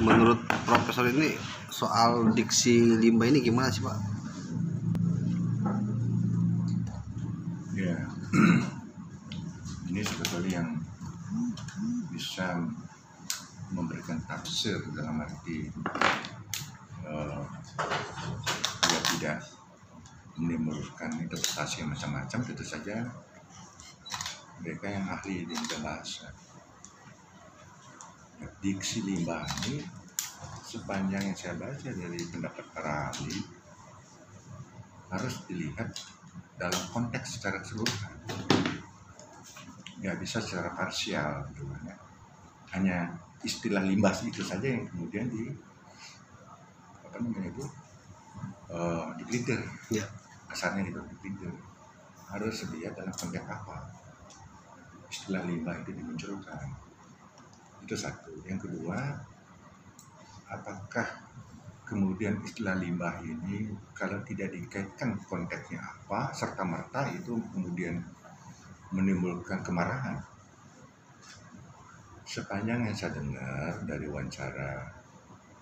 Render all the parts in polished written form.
Menurut Profesor ini soal diksi limbah ini gimana sih Pak? Ya, ini sebetulnya yang bisa memberikan tafsir dalam arti dia tidak menimbulkan interpretasi yang macam-macam, tentu saja mereka yang ahli di bahasa. Diksi limbah ini sepanjang yang saya baca dari pendapat para ahli harus dilihat dalam konteks secara keseluruhan, nggak bisa secara parsial gitu kan ya. Hanya istilah limbah itu saja yang kemudian dipelintir, Ya. kasarnya gitu, dipelintir. Harus dilihat dalam konteks apa istilah limbah itu dimunculkan. Itu satu. Yang kedua, apakah kemudian istilah limbah ini kalau tidak dikaitkan konteksnya apa, serta-merta itu kemudian menimbulkan kemarahan. Sepanjang yang saya dengar dari wawancara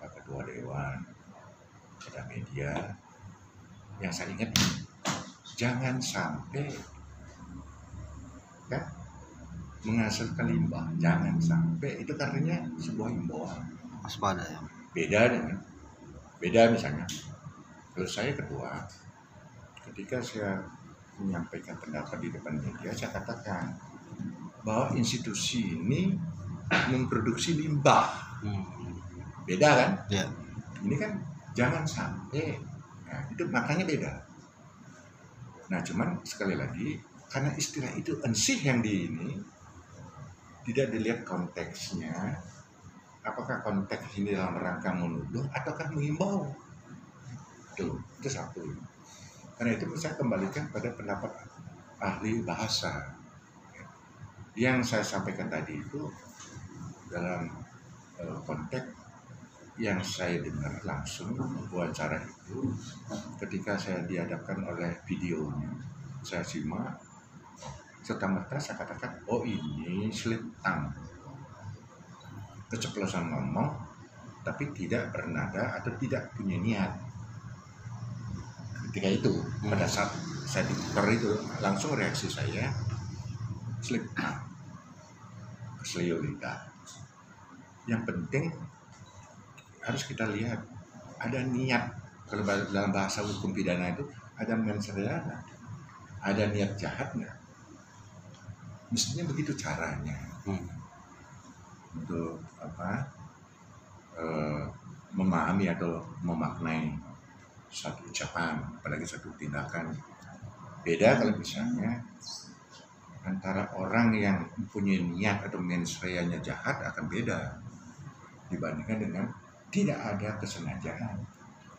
Pak Ketua Dewan pada media, yang saya ingat, jangan sampai kan menghasilkan limbah, jangan sampai, itu artinya sebuah himbauan. Waspada ya. Beda misalnya, kalau saya ketua, ketika saya menyampaikan pendapat di depan media, saya katakan bahwa institusi ini memproduksi limbah. Beda kan? Ya. Ini kan jangan sampai, nah, itu makanya beda. Nah cuman sekali lagi, karena istilah itu ensih yang ini tidak dilihat konteksnya, apakah konteks ini dalam rangka menuduh ataukah mengimbau. Itu satu. Karena itu saya kembalikan pada pendapat ahli bahasa. Yang saya sampaikan tadi itu dalam konteks yang saya dengar langsung wawancara itu, ketika saya dihadapkan oleh videonya, saya simak, serta-merta saya katakan, oh ini slip tongue, keceplosan ngomong, tapi tidak bernada atau tidak punya niat. Ketika itu, pada saat saya diputar itu, langsung reaksi saya, slip tongue, keselio lidah. Yang penting harus kita lihat ada niat. Kalau dalam bahasa hukum pidana itu ada mens rea, ada niat jahat nggak? Mestinya begitu caranya untuk memahami atau memaknai satu ucapan, apalagi satu tindakan. Beda kalau misalnya antara orang yang mempunyai niat atau mens rea-nya jahat akan beda dibandingkan dengan tidak ada kesengajaan.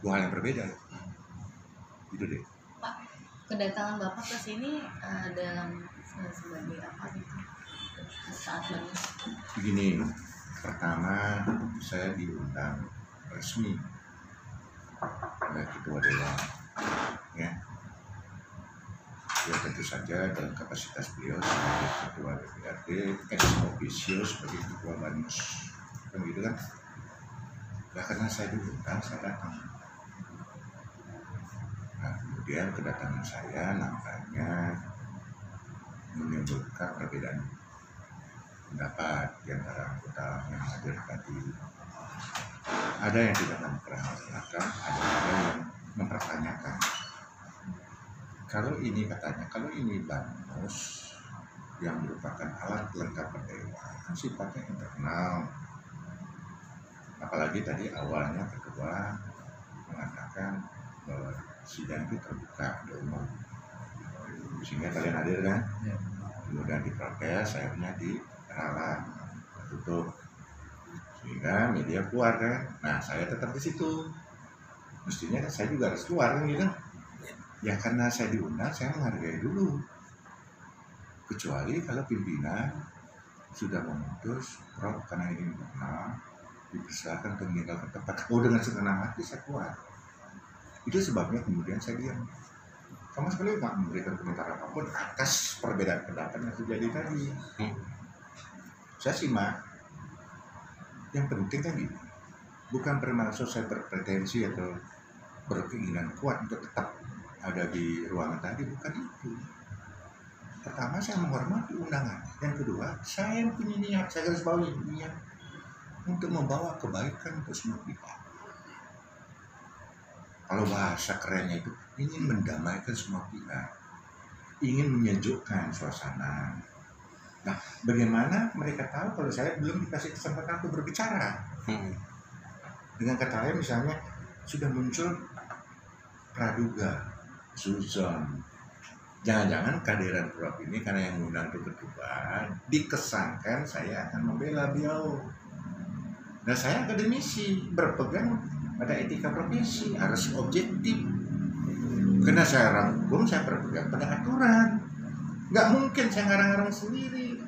Dua hal yang berbeda. Itu deh. Pak, kedatangan Bapak ke sini dalam sebagai apa gitu? Saat bagus. Begini, pertama saya diundang resmi oleh Ketua Dewan, ya. Ya tentu saja dalam kapasitas beliau sebagai Ketua DPRD, ex officio sebagai Ketua Banmus, kan gitu kan? Nah, karena saya diundang, saya datang. Nah, kemudian kedatangan saya nampaknya menimbulkan perbedaan pendapat di antara anggota yang hadir tadi. Ada yang tidak memperhatikan, ada yang mempertanyakan. Kalau ini katanya, kalau ini Banmus yang merupakan alat lengkap dewan, sifatnya internal. Apalagi tadi awalnya Ketua mengatakan bahwa sidang itu terbuka di umum, sehingga kalian hadir kan? Kemudian diprotes, akhirnya diralat, tutup, sehingga media keluar kan? Nah saya tetap di situ, mestinya kan saya juga harus keluar kan gitu. Ya karena saya diundang, saya menghargai dulu. Kecuali kalau pimpinan sudah memutus, Prof karena ini internal, dipersilakan untuk meninggalkan tempat. Oh dengan senang hati saya keluar. Itu sebabnya kemudian saya diam. Sama sekali nggak memberikan komentar apapun atas perbedaan pendapat yang terjadi tadi. Saya simak. Yang penting kan gini, bukan bermaksud saya berpretensi atau berkeinginan kuat untuk tetap ada di ruangan tadi, bukan itu. Pertama, saya menghormati undangan. Yang kedua, saya punya niat, saya garis bawahi niat untuk membawa kebaikan untuk semua pihak. Kalau bahasa kerennya itu ingin mendamaikan semua pihak, ingin menyejukkan suasana. Nah, bagaimana mereka tahu kalau saya belum dikasih kesempatan untuk berbicara? Dengan kata lain, misalnya sudah muncul praduga, suzon. Jangan-jangan kehadiran Prof ini karena yang mengundang itu ketua, dikesankan saya akan membela beliau. Nah, saya akademisi, berpegang pada etika profesi, harus objektif. Karena saya rangkum, saya berpegang pada aturan. Nggak mungkin saya ngarang-ngarang sendiri.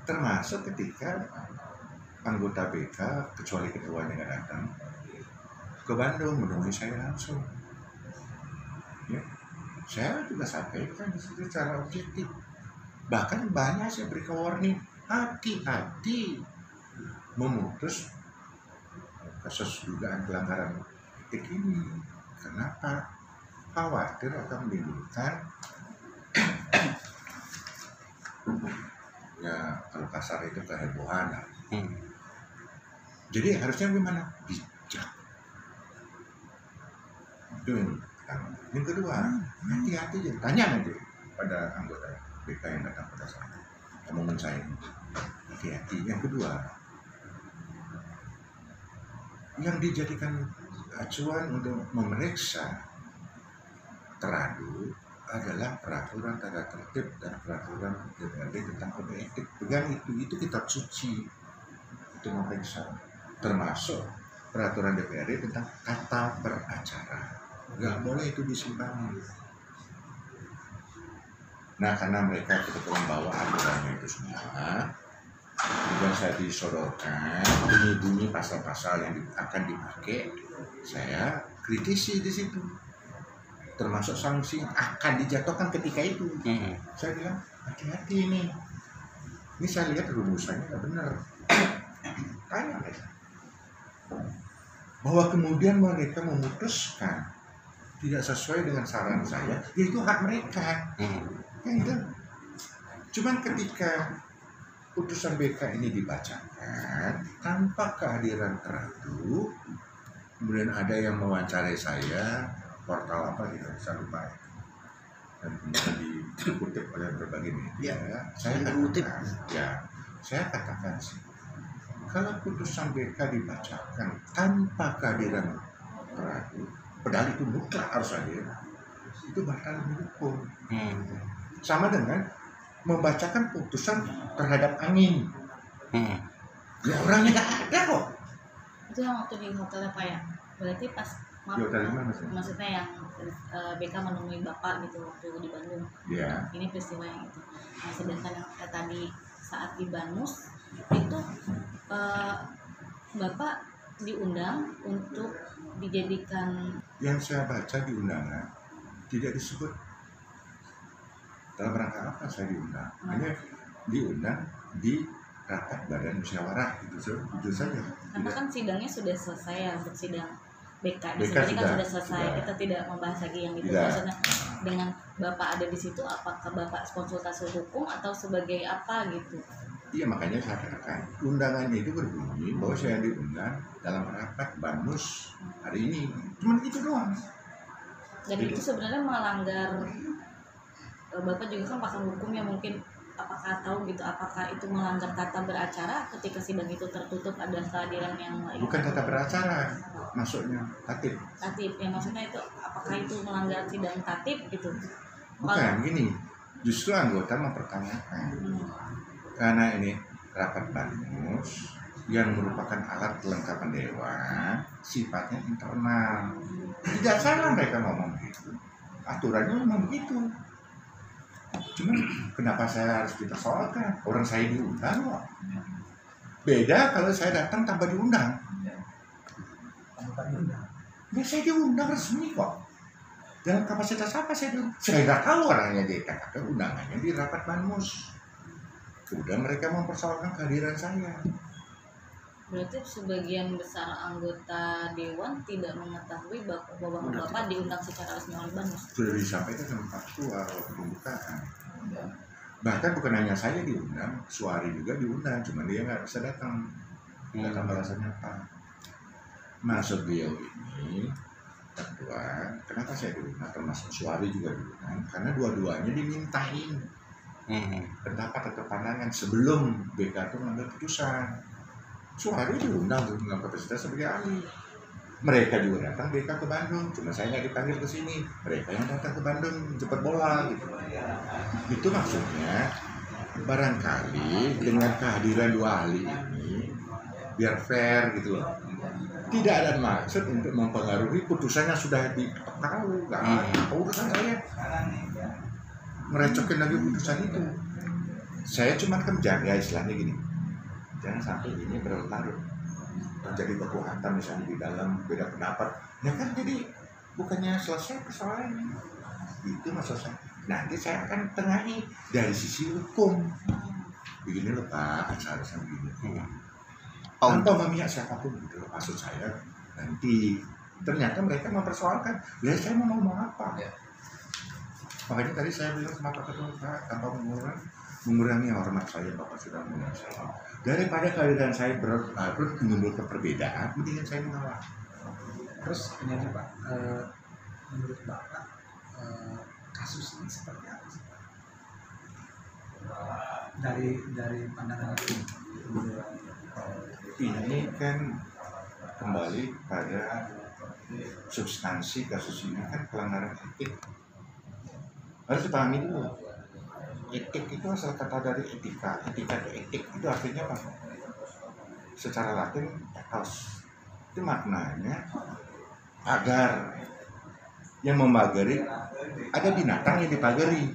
Termasuk ketika anggota BK, kecuali ketuanya nggak datang, ke Bandung menemui saya langsung. Ya, saya juga sampaikan di situ secara objektif. Bahkan banyak saya beri warning, hati-hati memutus kasus dugaan pelanggaran etik ini. Kenapa? Khawatir akan menimbulkan ya kalau kasar itu kehebohan. Jadi harusnya gimana? Bijak. Itu yang pertama. Yang kedua, hati-hati aja. Tanya nanti pada anggota BK yang datang pada saya, omongan saya ini. Hati-hati. Yang kedua, yang dijadikan acuan untuk memeriksa teradu adalah peraturan tata tertib dan peraturan DPRD tentang kode etik. Pegang itu kitab suci untuk memeriksa, termasuk peraturan DPRD tentang tata beracara. Nggak boleh itu disimpan. Nah, karena mereka kebetulan bawa aturannya itu semua, kemudian saya disodorkan bunyi-bunyi pasal-pasal yang akan dipakai, saya kritisi di situ, termasuk sanksi yang akan dijatuhkan ketika itu. Saya bilang hati-hati ini saya lihat rumusannya nggak benar. Tanya mereka bahwa kemudian mereka memutuskan tidak sesuai dengan saran saya, itu hak mereka. Gitu. Cuman ketika putusan BK ini dibacakan tanpa kehadiran teradu, kemudian ada yang mewawancarai saya, portal apa gitu, saya lupa, dan kemudian dikutip oleh berbagai media, saya katakan sih, kalau putusan BK dibacakan tanpa kehadiran teradu, padahal itu mutlak harus hadir, itu batal hukum. Sama dengan membacakan putusan terhadap angin. Ya orangnya nggak ada kok. Itu yang waktu di hotel Pak ya? Berarti pas maksudnya yang BK menemui Bapak gitu waktu di Bandung. Iya. Ini peristiwa yang itu. Nah, sedangkan yang tadi saat di Banus itu Bapak diundang untuk dijadikan. Yang saya baca di undangan tidak disebut dalam rangka apa saya diundang. Hanya diundang di rapat badan musyawarah itu saja. Karena kan sidangnya sudah selesai ya, untuk sidang BK di BK sini kan sudah selesai. sudah. Kita tidak membahas lagi yang itu. Tidak. Maksudnya dengan Bapak ada di situ, apakah Bapak konsultasi hukum atau sebagai apa gitu? Iya, makanya saya katakan undangannya itu berbunyi bahwa saya diundang dalam rapat Banus hari ini. Cuman itu doang. Dan itu sebenarnya melanggar, Bapak juga kan pakar hukum ya, mungkin apakah tahu gitu, apakah itu melanggar tata beracara ketika sidang itu tertutup ada kehadiran yang lain? Bukan tata beracara, maksudnya tatip. Tatip, ya maksudnya itu apakah itu melanggar sidang tatip gitu? Bukan, gini, justru anggota mempertanyakan. Karena ini rapat Banus yang merupakan alat kelengkapan dewan, sifatnya internal. Tidak salah mereka ngomong begitu, aturannya memang begitu. Cuman kenapa saya harus dipersoalkan? Orang saya diundang kok. Beda kalau saya datang tanpa diundang. Ya saya diundang resmi kok. Dalam kapasitas apa saya diundang? Saya nggak tahu orangnya, dia katakan undangannya di rapat Banus. Kemudian mereka mempersoalkan kehadiran saya. Berarti sebagian besar anggota dewan tidak mengetahui bahwa bapak diundang secara resmi oleh Banus. Sudah disampaikan sama Pak Ketua waktu pembukaan. Bahkan bukan hanya saya diundang, Suari juga diundang, cuma dia nggak bisa datang. Nggak tahu alasannya apa. Maksud beliau ini, Ketua, kenapa saya diundang, termasuk Suari juga diundang, karena dua-duanya dimintain pendapat atau pandangan sebelum BK itu mengambil keputusan. Suari diundang dengan kapasitas sebagai ahli. Mereka juga datang BK ke Bandung, cuma saya nggak dipanggil ke sini. Mereka yang datang ke Bandung jemput bola gitu. Itu maksudnya barangkali dengan kehadiran dua ahli ini biar fair gitu loh. Tidak ada maksud untuk mempengaruhi putusannya sudah ditahu, nggak apa urusan saya. Merecokin lagi putusan itu. Saya cuma kan jaga istilahnya gini. Jangan sampai ini berlarut terjadi baku hantam misalnya di dalam beda pendapat, ya kan jadi bukannya selesai persoalannya. Itu maksud saya. Nanti saya akan tengahi dari sisi hukum. Begini loh Pak, seharusnya begini. Tanpa memihak siapapun gitu loh, maksud saya. Nanti ternyata mereka mempersoalkan, ya saya mau ngomong apa? Makanya tadi saya bilang sama Pak Ketua, Pak, tanpa mengurangi hormat saya, Bapak sudah mengundang saya. Daripada kehadiran saya menimbulkan perbedaan, mendingan saya mengalah. Terus ini aja Pak, menurut Bapak kasus ini seperti apa sih? Dari pandangan hukum. Ini kan kembali pada substansi kasus ini kan pelanggaran etik. Harus dipahami dulu. Etik itu asal kata dari etika itu etik, itu artinya apa? Secara Latin ethos, itu maknanya pagar yang memagari. Ada binatang yang dipagari,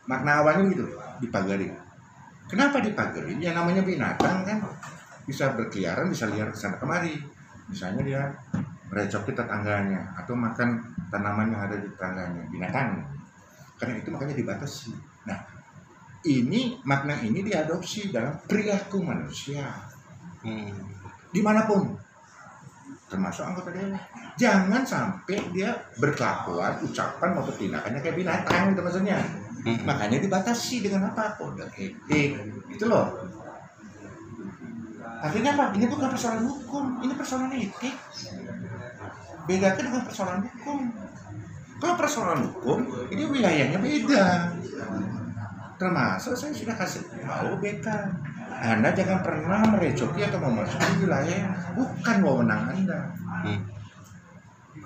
makna awalnya gitu, dipagari. Kenapa dipagari? Ya namanya binatang kan bisa berkeliaran, bisa liar kesana kemari. Misalnya dia merecoki tetangganya atau makan tanaman yang ada di tetangganya, binatang. Karena itu makanya dibatasi. Nah, ini makna ini diadopsi dalam perilaku manusia. Dimanapun, termasuk anggota dewan. Jangan sampai dia berkelakuan, ucapan maupun tindakannya kayak binatang gitu maksudnya. Makanya dibatasi dengan apa? Kode etik. Itu loh. Akhirnya apa? Ini bukan persoalan hukum, ini persoalan etik. Bedakan dengan persoalan hukum. Kalau persoalan hukum, ini wilayahnya beda. Termasuk saya sudah kasih tahu BK, Anda jangan pernah merecoki atau memasuki wilayah bukan wewenang Anda.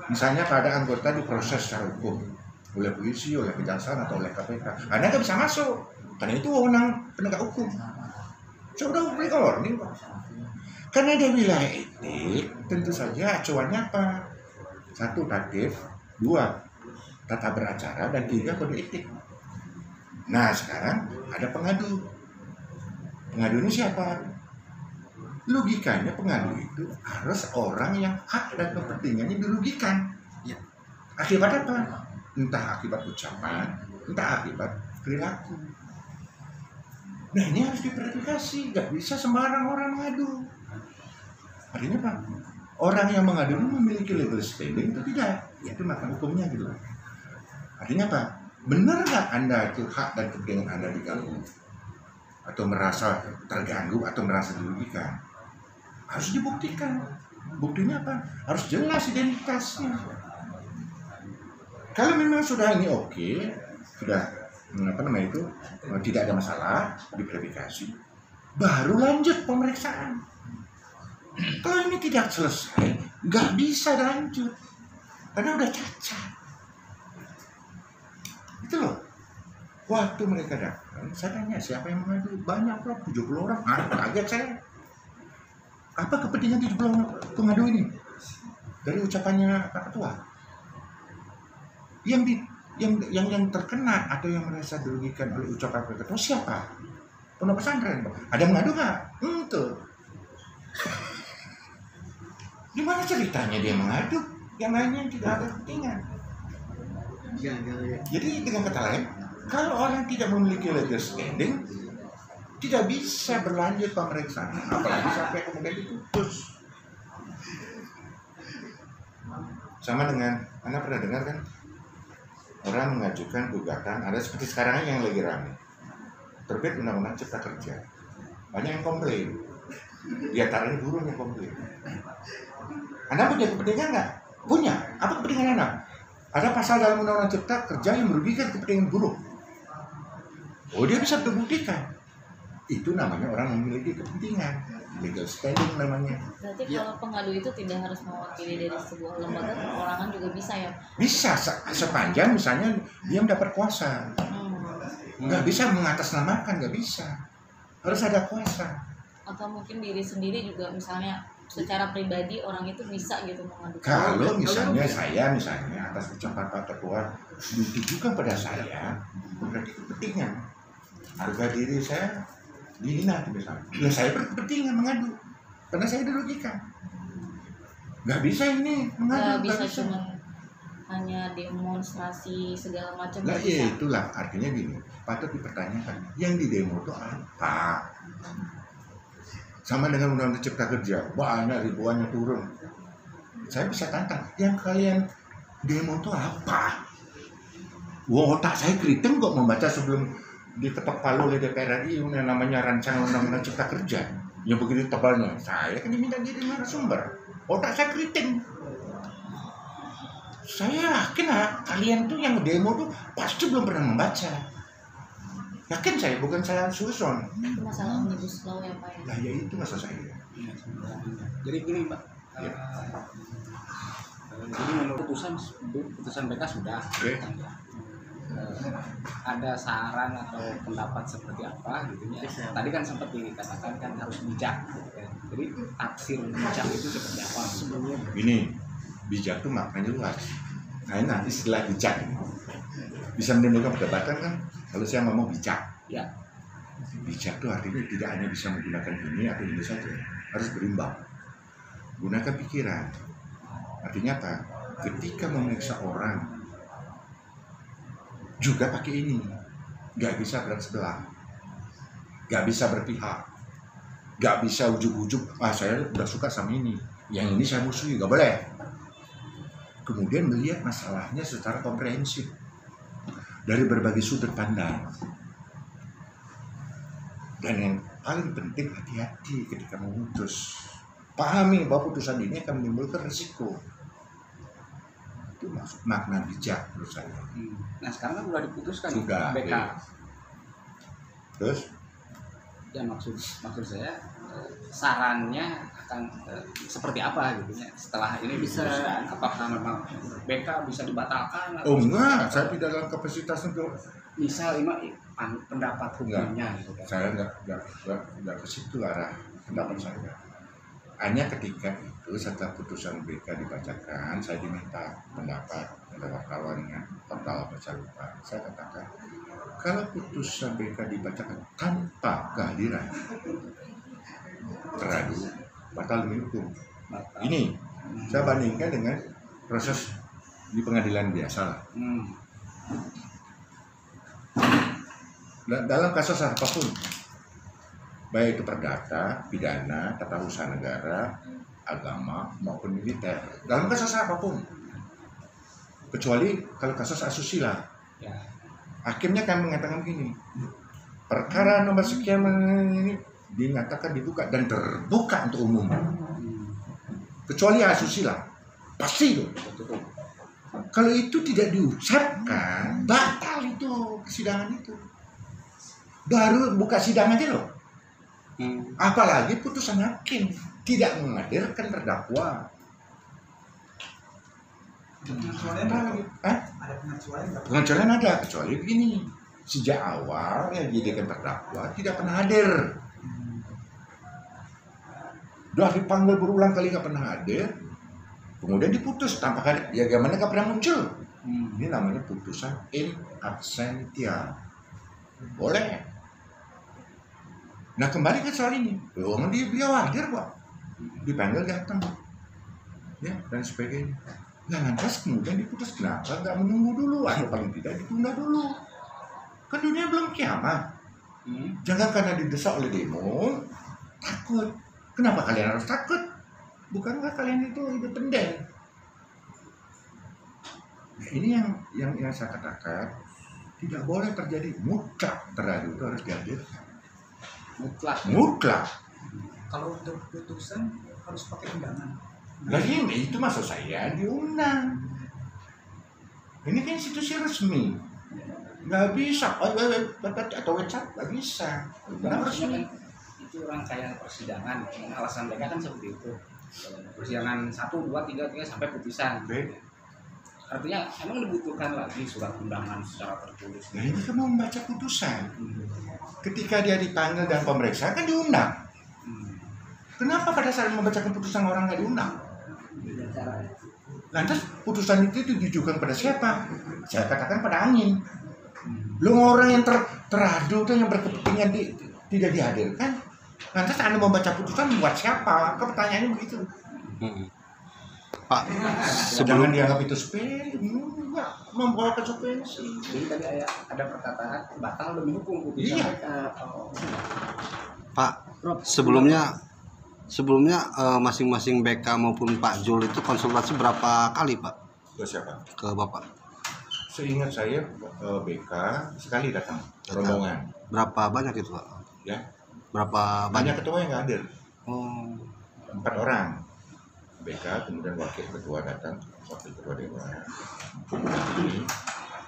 Misalnya pada anggota diproses secara hukum oleh polisi, oleh kejaksaan atau oleh KPK, Anda nggak bisa masuk karena itu wewenang penegak hukum. Saya udah beri warning kok. Karena ada wilayah etik, tentu saja acuannya apa? 1, tatib, 2, tata beracara, dan 3, kode etik. Nah sekarang ada pengadu. Pengadu ini siapa? Logikanya pengadu itu harus orang yang hak dan kepentingannya dirugikan. Akibat apa? Entah akibat ucapan, entah akibat perilaku. Nah ini harus diverifikasi, nggak bisa sembarang orang mengadu. Artinya apa? Orang yang mengadu ini memiliki legal standing itu tidak, ya itu makna hukumnya gitu. Artinya apa? Benar nggak Anda itu hak dan kepentingan Anda diganggu? Atau merasa terganggu atau merasa dirugikan? Harus dibuktikan. Buktinya apa? Harus jelas identitasnya. Kalau memang sudah ini oke, sudah tidak ada masalah, diverifikasi, baru lanjut pemeriksaan. Kalau ini tidak selesai, nggak bisa lanjut karena udah cacat. Itu loh. Waktu mereka datang, saya tanya siapa yang mengadu? Banyak loh, 70 orang. Kaget saya. Apa kepentingan 70 orang pengadu ini? Dari ucapannya Pak Ketua. Yang terkena atau yang merasa dirugikan oleh ucapan Pak Ketua siapa? Pondok pesantren. Ada mengadu nggak? Tuh. Gimana ceritanya dia mengadu? Yang lainnya tidak ada kepentingan. Jadi dengan kata lain, kalau orang tidak memiliki legal standing, tidak bisa berlanjut pemeriksaan, apalagi sampai kemudian diputus. Sama dengan, Anda pernah dengar kan, orang mengajukan gugatan, ada seperti sekarang yang lagi ramai, terbit undang-undang cipta kerja, banyak yang komplain, di antaranya buruh yang komplain. Anda punya kepentingan nggak? Punya. Apa kepentingan Anda? Ada pasal dalam undang-undang cipta kerja yang merugikan kepentingan buruh. Oh, dia bisa terbuktikan. Itu namanya orang memiliki kepentingan, legal standing namanya. Berarti kalau pengadu itu tidak harus mewakili dari sebuah lembaga, perorangan juga bisa ya? Bisa sepanjang misalnya dia mendapat kuasa. Nggak bisa mengatasnamakan, nggak bisa. Harus ada kuasa. Atau mungkin diri sendiri juga, misalnya secara pribadi orang itu bisa gitu mengadu. Kalau misalnya saya atas ucapan Pak Ketua ditujukan pada saya, berarti kepentingan. Harga diri saya dihina misalnya. Nah, saya berkepentingan mengadu karena saya dirugikan. Nggak bisa ini mengadu. Nggak bisa cuma hanya demonstrasi segala macam. Lah nggak iya bisa. itulah artinya gini. Patut dipertanyakan. Yang di demo itu apa? Sama dengan undang-undang cipta kerja, banyak ribuannya turun. Saya bisa tantang. Yang kalian demo itu apa? Wah, otak saya keriting kok membaca sebelum diketok palu oleh DPR RI yang namanya rancangan undang-undang cipta kerja yang begitu tebalnya. Saya kan diminta jadi narasumber. Otak saya keriting. Saya yakin kalian tuh yang demo tuh pasti belum pernah membaca. Yakin saya, bukan saya susun. Itu masalah omnibus law ya Pak ya. Nah ya itu maksud saya. Iya, sebenarnya. Jadi gini Pak, Ya. jadi menurut putusan BK sudah. Oke. Ada saran atau pendapat seperti apa gitu ya. Tadi kan sempat dikatakan kan harus bijak. Ya. Jadi tafsir bijak itu seperti apa sebelumnya? Gini, bijak tuh maknanya luas. Nah, istilah bijak ini bisa menimbulkan perdebatan kan? Kalau saya ngomong bijak, Ya. bijak tuh artinya tidak hanya bisa menggunakan ini atau ini saja, harus berimbang. Gunakan pikiran. Artinya apa? Ketika memeriksa orang, juga pakai ini, nggak bisa berat sebelah, nggak bisa berpihak, nggak bisa ujuk-ujuk. Saya udah suka sama ini, yang ini saya musuhi, nggak boleh. Kemudian melihat masalahnya secara komprehensif dari berbagai sudut pandang. Dan yang paling penting hati-hati ketika memutus. Pahami bahwa putusan ini akan menimbulkan risiko. Itu maksud makna bijak menurut saya. Nah sekarang kan sudah diputuskan Sudah, BK. ya. Terus Ya maksud saya sarannya akan seperti apa gitu ya setelah ini diputuskan. Apakah memang BK bisa dibatalkan? oh enggak, saya tidak dalam kapasitas untuk Misal ini pendapat hukumnya gitu kan. saya enggak ke situ arah pendapat saya. Hanya ketika itu setelah putusan BK dibacakan, saya diminta pendapat oleh wartawan dengan portal baca lupa. Saya katakan, kalau putusan BK dibacakan tanpa kehadiran teradu, batal demi hukum. Ini saya bandingkan dengan proses di pengadilan biasa. Dalam kasus apapun, baik itu perdata, pidana, tata usaha negara, agama maupun militer, dalam kasus apapun, kecuali kalau kasus asusila, Ya. hakimnya kan mengatakan begini, perkara nomor sekian ini dinyatakan dibuka dan terbuka untuk umum, kecuali asusila, pasti itu. Kalau itu tidak diucapkan, batal itu persidangan itu. Baru buka sidang aja loh. Apalagi putusan hakim tidak menghadirkan terdakwa. Pengecualian Ada pengecualian ada, kecuali begini. Sejak awal yang dijadikan terdakwa tidak pernah hadir. Sudah dipanggil berulang kali nggak pernah hadir. Kemudian diputus tanpa hadir. Ya gimana nggak pernah muncul. Ini namanya putusan in absentia. Boleh. Nah kembali ke soal ini, dia hadir kok, dipanggil datang, ya dan sebagainya. Nah lantas kemudian diputus, kenapa nggak menunggu dulu atau paling tidak ditunda dulu? Kan dunia belum kiamat. Jangan karena didesak oleh demo takut. Kenapa kalian harus takut? Bukankah kalian itu independen? Nah, ini yang saya katakan, tidak boleh terjadi mutlak terhadap itu harus dihadirkan. Mutlak. Kalau untuk putusan harus pakai undangan. Lagi itu maksud saya diundang. Ini kan institusi resmi. Nggak bisa, atau WhatsApp nggak bisa. Nggak resmi. Itu rangkaian persidangan. Alasan mereka kan seperti itu. Persidangan 1, 2, 3 sampai putusan. Artinya emang dibutuhkan lagi surat undangan secara tertulis. Nah ini kan mau membaca putusan. Ketika dia dipanggil dan pemeriksaan kan diundang. Kenapa pada saat membacakan putusan orang nggak diundang? Lantas putusan itu ditujukan pada siapa? Saya katakan pada angin. Lu orang yang teradu tuh yang berkepentingan tidak dihadirkan. Lantas Anda membaca putusan buat siapa? Pertanyaannya begitu. Pak, Jangan dianggap itu sepele. Enggak membawa konsekuensi. Jadi tadi ada perkataan batal demi hukum putusan Iya. mereka. Pak, sebelumnya masing-masing BK maupun Pak Jul itu konsultasi berapa kali Pak Ke siapa? ke Bapak? Seingat saya BK sekali datang rombongan. Berapa banyak itu Pak? Ya. Berapa Banyak banyak? ketua yang nggak hadir. Oh, 4 orang. BK kemudian wakil ketua datang, wakil ketua dewan. Ini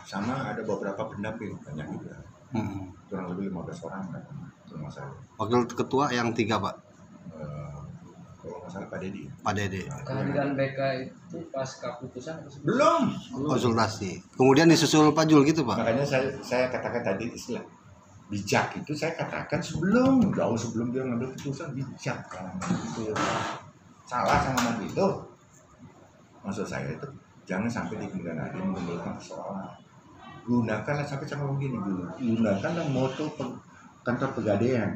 sama ada beberapa pendamping banyak juga. Kurang lebih 15 orang datang. Kalau nggak salah. Wakil ketua yang 3 Pak, Kalau nggak salah Pak Dedi. Pak Dede. Kehadiran BK itu pas keputusan Belum. Konsultasi. Kemudian disusul Pak Jul gitu Pak. Makanya saya katakan tadi istilah bijak itu saya katakan jauh sebelum dia ngambil keputusan bijak kan itu salah sama itu. Maksud saya itu jangan sampai di kemudian hari menimbulkan persoalan. Gunakanlah sampai sama begini dulu. Gunakanlah moto kantor pegadaian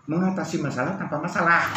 mengatasi masalah tanpa masalah.